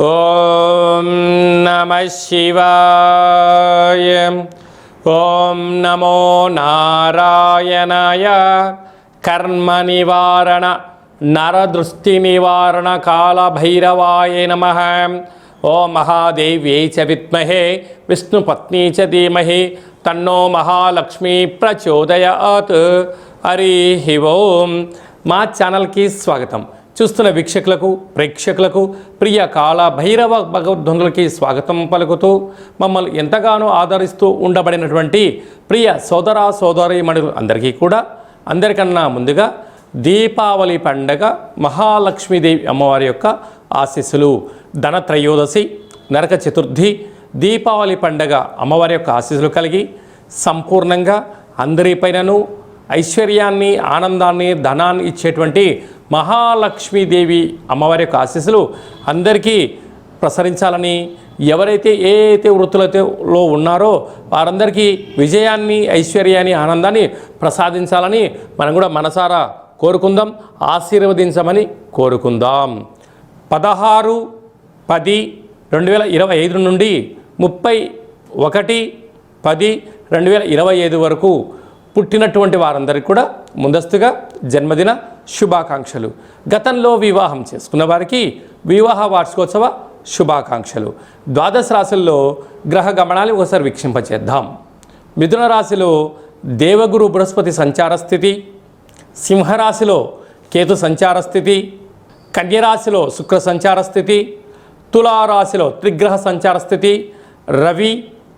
ఓం నమః శివాయ. ఓం నమో నారాయణాయ. కర్మ నివారణ నరదృష్టి నివారణ కాళభైరవాయ నమః. ఓం మహాదేవ్యై చ విద్మహే విష్ణుపత్నీ చ ధీమహి తన్నో మహాలక్ష్మి ప్రచోదయాత్. హరి ఓం. మా ఛానల్కి స్వాగతం. చూస్తున్న వీక్షకులకు ప్రేక్షకులకు ప్రియ కాళభైరవ భగవద్బంధులకి స్వాగతం పలుకుతూ మమ్మల్ని ఎంతగానో ఆదరిస్తూ ఉండబడినటువంటి ప్రియ సోదర సోదరీమణులు అందరికీ కూడా అందరికన్నా ముందుగా దీపావళి పండగ మహాలక్ష్మీదేవి అమ్మవారి యొక్క ఆశీస్సులు. ధనత్రయోదశి, నరక చతుర్థి, దీపావళి పండగ అమ్మవారి యొక్క ఆశీస్సులు కలిగి సంపూర్ణంగా అందరిపైనను ఐశ్వర్యాన్ని, ఆనందాన్ని, ధనాన్ని ఇచ్చేటువంటి మహాలక్ష్మీదేవి అమ్మవారి యొక్క ఆశీస్సులు అందరికీ ప్రసరించాలని, ఎవరైతే ఏ వృత్తులలో ఉన్నారో వారందరికీ విజయాన్ని, ఐశ్వర్యాన్ని, ఆనందాన్ని ప్రసాదించాలని మనం కూడా మనసారా కోరుకుందాం, ఆశీర్వదించమని కోరుకుందాం. 16/10/2025 నుండి 31/10/2025 వరకు పుట్టినటువంటి వారందరికీ కూడా ముందస్తుగా జన్మదిన శుభాకాంక్షలు. గతంలో వివాహం చేసుకున్న వారికి వివాహ వార్షికోత్సవ శుభాకాంక్షలు. ద్వాదశ రాశుల్లో గ్రహ గమనాలు ఒకసారి వీక్షింపచేద్దాం. మిథున రాశిలో దేవగురు బృహస్పతి సంచార స్థితి, సింహరాశిలో కేతు సంచార స్థితి, కన్యరాశిలో శుక్ర సంచార స్థితి, తులారాశిలో త్రిగ్రహ సంచార స్థితి, రవి,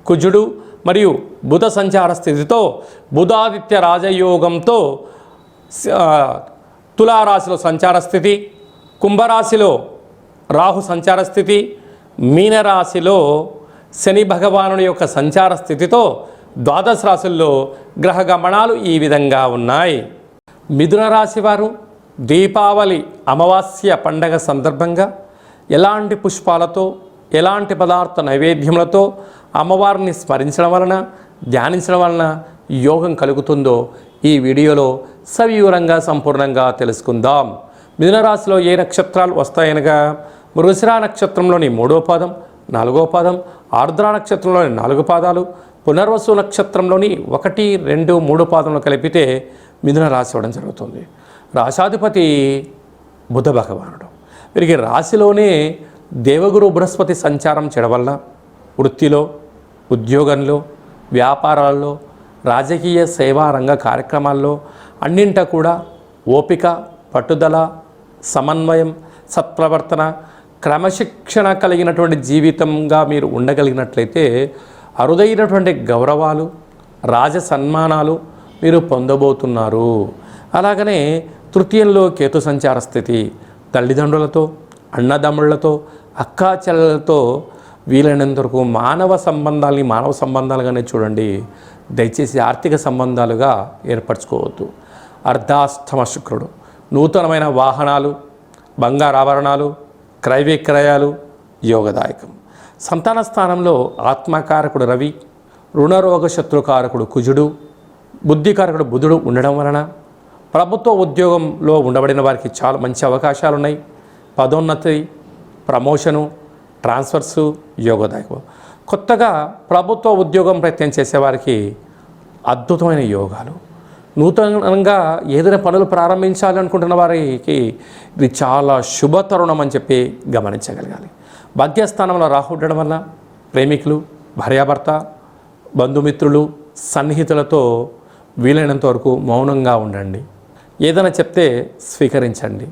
కుజుడు మరియు బుధ సంచార స్థితితో బుధాదిత్య రాజయోగంతో తులారాశిలో సంచార స్థితి, కుంభరాశిలో రాహు సంచార స్థితి, మీనరాశిలో శని భగవానుడి యొక్క సంచార స్థితితో ద్వాదశ రాశుల్లో గ్రహ గమనాలు ఈ విధంగా ఉన్నాయి. మిథున రాశి వారు దీపావళి అమావాస్య పండగ సందర్భంగా ఎలాంటి పుష్పాలతో, ఎలాంటి పదార్థ నైవేద్యములతో అమ్మవారిని స్మరించడం వలన, ధ్యానించడం వలన యోగం కలుగుతుందో ఈ వీడియోలో సవివరంగా సంపూర్ణంగా తెలుసుకుందాం. మిథున రాశిలో ఏ నక్షత్రాలు వస్తాయనగా మృగశిర నక్షత్రంలోని 3వ పాదం, 4వ పాదం, ఆర్ద్ర నక్షత్రంలోని 4 పాదాలు, పునర్వసు నక్షత్రంలోని 1, 2, 3 పాదంలో కలిపితే మిథున రాశి అవ్వడం జరుగుతుంది. రాశాధిపతి బుధ భగవానుడు. వీరికి రాశిలోనే దేవగురు బృహస్పతి సంచారం చేయడం వల్ల వృత్తిలో, ఉద్యోగంలో, వ్యాపారాల్లో, రాజకీయ సేవా రంగ కార్యక్రమాల్లో అన్నింట కూడా ఓపిక, పట్టుదల, సమన్వయం, సత్ప్రవర్తన, క్రమశిక్షణ కలిగినటువంటి జీవితంగా మీరు ఉండగలిగినట్లయితే అరుదైనటువంటి గౌరవాలు, రాజ సన్మానాలు మీరు పొందబోతున్నారు. అలాగనే తృతీయంలో కేతు సంచార స్థితి, తల్లిదండ్రులతో, అన్నదమ్ముళ్లతో, అక్కా చెల్లెలతో వీలైనంత వరకు మానవ సంబంధాలుగానే చూడండి. దయచేసి ఆర్థిక సంబంధాలుగా ఏర్పరచుకోవద్దు. అర్ధాష్టమ శుక్రుడు నూతనమైన వాహనాలు, బంగారాభరణాలు, క్రయ విక్రయాలు యోగదాయకం. సంతాన స్థానంలో ఆత్మకారకుడు రవి, రుణరోగ శత్రుకారకుడు కుజుడు, బుద్ధికారకుడు బుధుడు ఉండడం వలన ప్రభుత్వ ఉద్యోగంలో ఉండబడిన వారికి చాలా మంచి అవకాశాలు ఉన్నాయి. పదోన్నతి, ప్రమోషను, ట్రాన్స్ఫర్సు యోగదాయకం. కొత్తగా ప్రభుత్వ ఉద్యోగం ప్రయత్నం చేసేవారికి అద్భుతమైన యోగాలు. నూతనంగా ఏదైనా పనులు ప్రారంభించాలి అనుకుంటున్న వారికి ఇది చాలా శుభ తరుణం అని చెప్పి గమనించగలగాలి. భాగ్యస్థానంలో రాహు ఉండడం వల్ల ప్రేమికులు, భార్యాభర్త, బంధుమిత్రులు, సన్నిహితులతో వీలైనంత వరకు మౌనంగా ఉండండి. ఏదైనా చెప్తే స్వీకరించండి.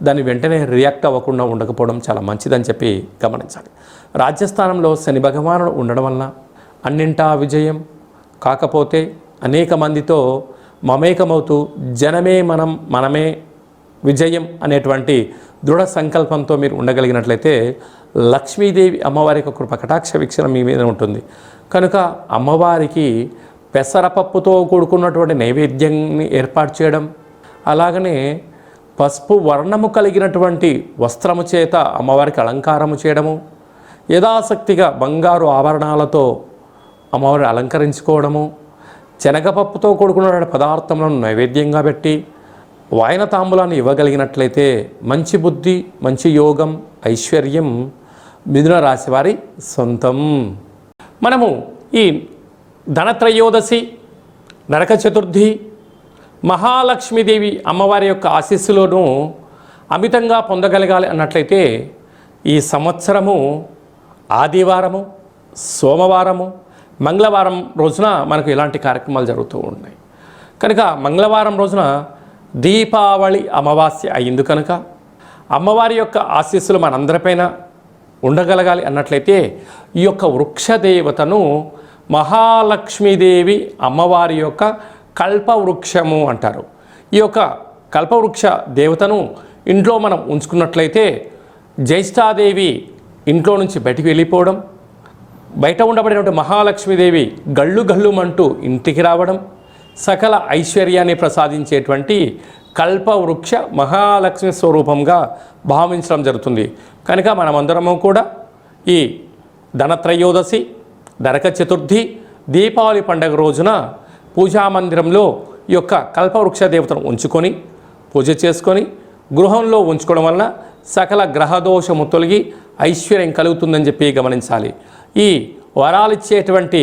దాన్ని వెంటనే రియాక్ట్ అవ్వకుండా ఉండకపోవడం చాలా మంచిదని చెప్పి గమనించాలి. రాజ్యస్థానంలో శని భగవానుడు ఉండడం వలన అన్నింటా విజయం, కాకపోతే అనేక మందితో మమేకమవుతూ జనమే మనమే విజయం అనేటువంటి దృఢ సంకల్పంతో మీరు ఉండగలిగినట్లయితే లక్ష్మీదేవి అమ్మవారి యొక్క కృప కటాక్ష వీక్షణ మీ మీద ఉంటుంది. కనుక అమ్మవారికి పెసరపప్పుతో కూడుకున్నటువంటి నైవేద్యాన్ని ఏర్పాటు చేయడం, అలాగనే పసుపు వర్ణము కలిగినటువంటి వస్త్రము చేత అమ్మవారికి అలంకారము చేయడము, యథాశక్తిగా బంగారు ఆభరణాలతో అమ్మవారిని అలంకరించుకోవడము, శనగపప్పుతో కూడుకున్న పదార్థములను నైవేద్యంగా పెట్టి వాయన తాంబూలాన్ని ఇవ్వగలిగినట్లయితే మంచి బుద్ధి, మంచి యోగం, ఐశ్వర్యం మిథున రాశి వారి సొంతం. మనము ఈ ధనత్రయోదశి, నరక చతుర్థి, మహాలక్ష్మీదేవి అమ్మవారి యొక్క ఆశీస్సులను అమితంగా పొందగలగాలి అన్నట్లయితే ఈ సంవత్సరము ఆదివారము, సోమవారము, మంగళవారం రోజున మనకు ఇలాంటి కార్యక్రమాలు జరుగుతూ ఉన్నాయి. కనుక మంగళవారం రోజున దీపావళి అమావాస్య అయింది కనుక అమ్మవారి యొక్క ఆశీస్సులు మనందరిపైన ఉండగలగాలి అన్నట్లయితే ఈ యొక్క వృక్షదేవతను మహాలక్ష్మీదేవి అమ్మవారి యొక్క కల్పవృక్షము అంటారు. ఈ యొక్క కల్పవృక్ష దేవతను ఇంట్లో మనం ఉంచుకున్నట్లయితే జ్యేష్ఠాదేవి ఇంట్లో నుంచి బయటికి వెళ్ళిపోవడం, బయట ఉండబడినటువంటి మహాలక్ష్మీదేవి గళ్ళు గళ్ళుమంటూ ఇంటికి రావడం, సకల ఐశ్వర్యాన్ని ప్రసాదించేటువంటి కల్పవృక్ష మహాలక్ష్మి స్వరూపంగా భావించడం జరుగుతుంది. కనుక మనమందరము కూడా ఈ ధనత్రయోదశి, నరక చతుర్థి, దీపావళి పండుగ రోజున పూజామందిరంలో ఈ యొక్క కల్పవృక్ష దేవతను ఉంచుకొని పూజ చేసుకొని గృహంలో ఉంచుకోవడం వలన సకల గ్రహదోషము తొలగి ఐశ్వర్యం కలుగుతుందని చెప్పి గమనించాలి. ఈ వరాలిచ్చేటువంటి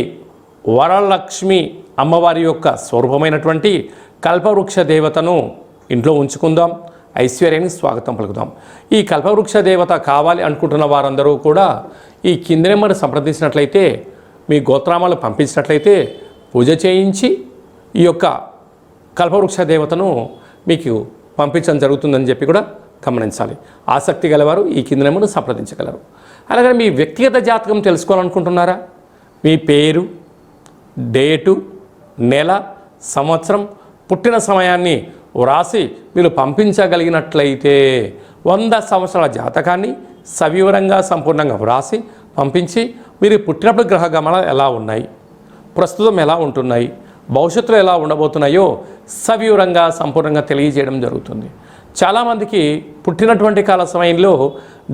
వరలక్ష్మి అమ్మవారి యొక్క స్వరూపమైనటువంటి కల్పవృక్ష దేవతను ఇంట్లో ఉంచుకుందాం, ఐశ్వర్యాన్ని స్వాగతం పలుకుదాం. ఈ కల్పవృక్ష దేవత కావాలి అనుకుంటున్న వారందరూ కూడా ఈ కింద నెంబర్ సంప్రదించినట్లయితే, మీ గోత్రామాలు పంపించినట్లయితే పూజ చేయించి ఈ యొక్క కల్పవృక్ష దేవతను మీకు పంపించడం జరుగుతుందని చెప్పి కూడా గమనించాలి. ఆసక్తి గలవారు ఈ కింద నెంబర్ను సంప్రదించగలరు. అలాగే మీ వ్యక్తిగత జాతకం తెలుసుకోవాలనుకుంటున్నారా? మీ పేరు, డేటు, నెల, సంవత్సరం, పుట్టిన సమయాన్ని వ్రాసి మీరు పంపించగలిగినట్లయితే 100 సంవత్సరాల జాతకాన్ని సవివరంగా సంపూర్ణంగా వ్రాసి పంపించి మీరు పుట్టినప్పుడు గ్రహ గమనాలు ఎలా ఉన్నాయి, ప్రస్తుతం ఎలా ఉంటున్నాయి, భవిష్యత్తులో ఎలా ఉండబోతున్నాయో సవివరంగా సంపూర్ణంగా తెలియజేయడం జరుగుతుంది. చాలామందికి పుట్టినటువంటి కాల సమయంలో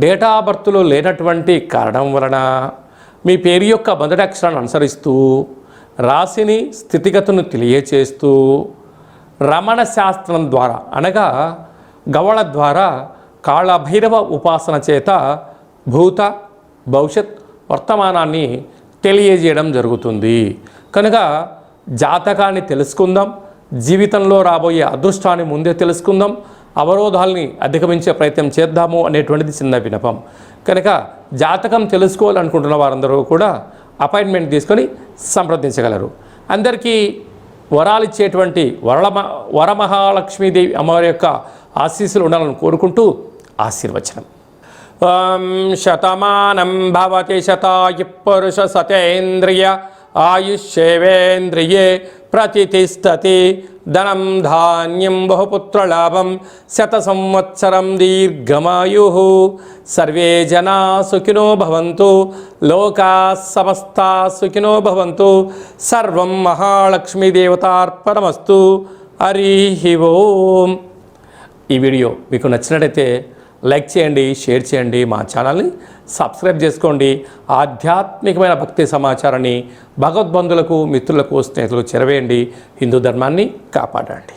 డేటా ఆఫ్ బర్త్లో లేనటువంటి కారణం వలన మీ పేరు యొక్క మొదటి అక్షరాన్ని అనుసరిస్తూ రాశిని స్థితిగతులను తెలియచేస్తూ రమణ శాస్త్రం ద్వారా అనగా గవళ ద్వారా కాళభైరవ ఉపాసన చేత భూత భవిష్యత్ వర్తమానాన్ని తెలియజేయడం జరుగుతుంది. కనుక జాతకాన్ని తెలుసుకుందాం, జీవితంలో రాబోయే అదృష్టాన్ని ముందే తెలుసుకుందాం, అవరోధాలని అధిగమించే ప్రయత్నం చేద్దాము అనేటువంటిది చిన్న విన్నపం. కనుక జాతకం తెలుసుకోవాలనుకుంటున్న వారందరూ కూడా అపాయింట్మెంట్ తీసుకొని సంప్రదించగలరు. అందరికీ వరాలిచ్చేటువంటి వరమహాలక్ష్మీదేవి అమ్మవారి యొక్క ఆశీస్సులు ఉండాలని కోరుకుంటూ ఆశీర్వచనం. శతమానం భవతి శతాయు పురుష సతేంద్రియ ఆయుష్యేవేంద్రియే ప్రతిష్టతి ధనం ధాన్యం బహుపుత్రలాభం శత సంవత్సరం దీర్ఘమాయు. సర్వే జనా సుఖినో భవంతు, లోకా సమస్తా సుఖినో భవంతు. సర్వం మహాలక్ష్మీదేవతార్పణమస్తు. హరి ఓం. ఈ వీడియో మీకు నచ్చినట్లయితే లైక్ చేయండి, షేర్ చేయండి, మా ఛానల్ని సబ్స్క్రైబ్ చేసుకోండి. ఆధ్యాత్మికమైన భక్తి సమాచారాన్ని భగవద్బంధులకు, మిత్రులకు, స్నేహితులకు చేరవేయండి. హిందూ ధర్మాన్ని కాపాడండి.